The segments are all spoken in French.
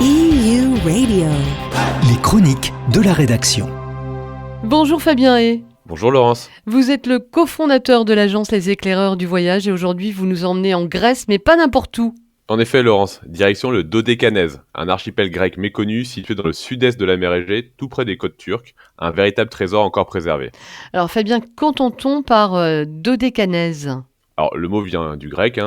EU Radio. Les chroniques de la rédaction. Bonjour Fabien Hay. Bonjour Laurence. Vous êtes le cofondateur de l'agence Les Éclaireurs du Voyage et aujourd'hui vous nous emmenez en Grèce, mais pas n'importe où. En effet Laurence, direction le Dodécanèse, un archipel grec méconnu situé dans le sud-est de la mer Égée, tout près des côtes turques, un véritable trésor encore préservé. Alors Fabien, qu'entend-on par Dodécanèse ? Alors le mot vient du grec,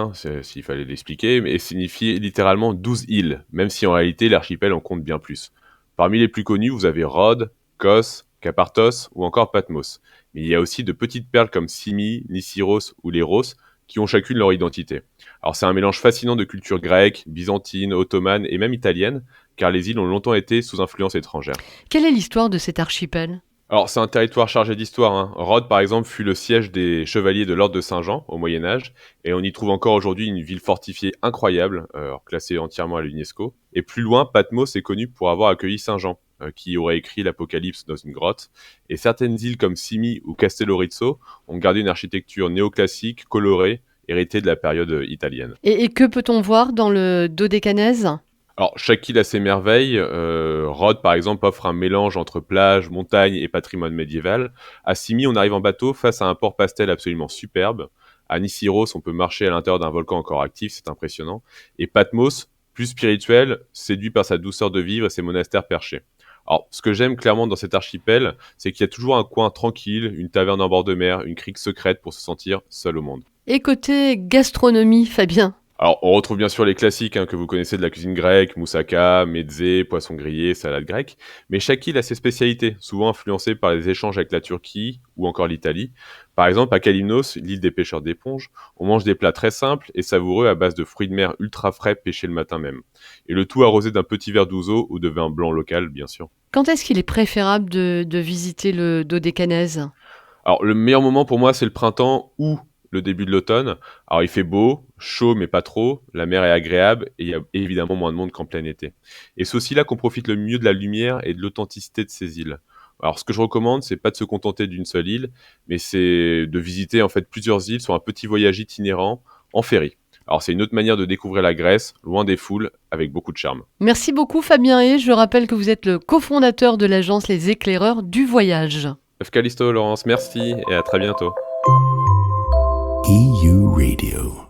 s'il fallait l'expliquer, mais signifie littéralement 12 îles, même si en réalité l'archipel en compte bien plus. Parmi les plus connus, vous avez Rhodes, Kos, Kapartos ou encore Patmos. Mais il y a aussi de petites perles comme Symi, Nisyros ou Léros, qui ont chacune leur identité. Alors c'est un mélange fascinant de cultures grecques, byzantines, ottomanes et même italiennes, car les îles ont longtemps été sous influence étrangère. Quelle est l'histoire de cet archipel ? Alors c'est un territoire chargé d'histoire. Rhodes par exemple fut le siège des chevaliers de l'ordre de Saint-Jean au Moyen-Âge, et on y trouve encore aujourd'hui une ville fortifiée incroyable, classée entièrement à l'UNESCO. Et plus loin, Patmos est connu pour avoir accueilli Saint-Jean, qui aurait écrit l'Apocalypse dans une grotte. Et certaines îles comme Symi ou Castello-Rizzo ont gardé une architecture néoclassique, colorée, héritée de la période italienne. Et que peut-on voir dans le Dodécanèse ? Alors, chaque île a ses merveilles. Rhodes, par exemple, offre un mélange entre plage, montagne et patrimoine médiéval. À Symi, on arrive en bateau face à un port pastel absolument superbe. À Nisyros, on peut marcher à l'intérieur d'un volcan encore actif, c'est impressionnant. Et Patmos, plus spirituel, séduit par sa douceur de vivre et ses monastères perchés. Alors, ce que j'aime clairement dans cet archipel, c'est qu'il y a toujours un coin tranquille, une taverne en bord de mer, une crique secrète pour se sentir seul au monde. Et côté gastronomie, Fabien ? Alors, on retrouve bien sûr les classiques que vous connaissez de la cuisine grecque, moussaka, mezze, poisson grillé, salade grecque, mais chaque île a ses spécialités, souvent influencées par les échanges avec la Turquie ou encore l'Italie. Par exemple, à Kalymnos, l'île des pêcheurs d'éponges, on mange des plats très simples et savoureux à base de fruits de mer ultra frais pêchés le matin même. Et le tout arrosé d'un petit verre d'ouzo ou de vin blanc local, bien sûr. Quand est-ce qu'il est préférable de visiter le Dodécanèse ? Alors, le meilleur moment pour moi, c'est le printemps ou le début de l'automne. Alors il fait beau, chaud mais pas trop, la mer est agréable et il y a évidemment moins de monde qu'en plein été. Et c'est aussi là qu'on profite le mieux de la lumière et de l'authenticité de ces îles. Alors ce que je recommande, c'est pas de se contenter d'une seule île, mais c'est de visiter en fait plusieurs îles sur un petit voyage itinérant en ferry. Alors c'est une autre manière de découvrir la Grèce, loin des foules, avec beaucoup de charme. Merci beaucoup Fabien Hay, je rappelle que vous êtes le cofondateur de l'agence Les Éclaireurs du Voyage. Evkalisto, Laurence, merci et à très bientôt. EU Radio.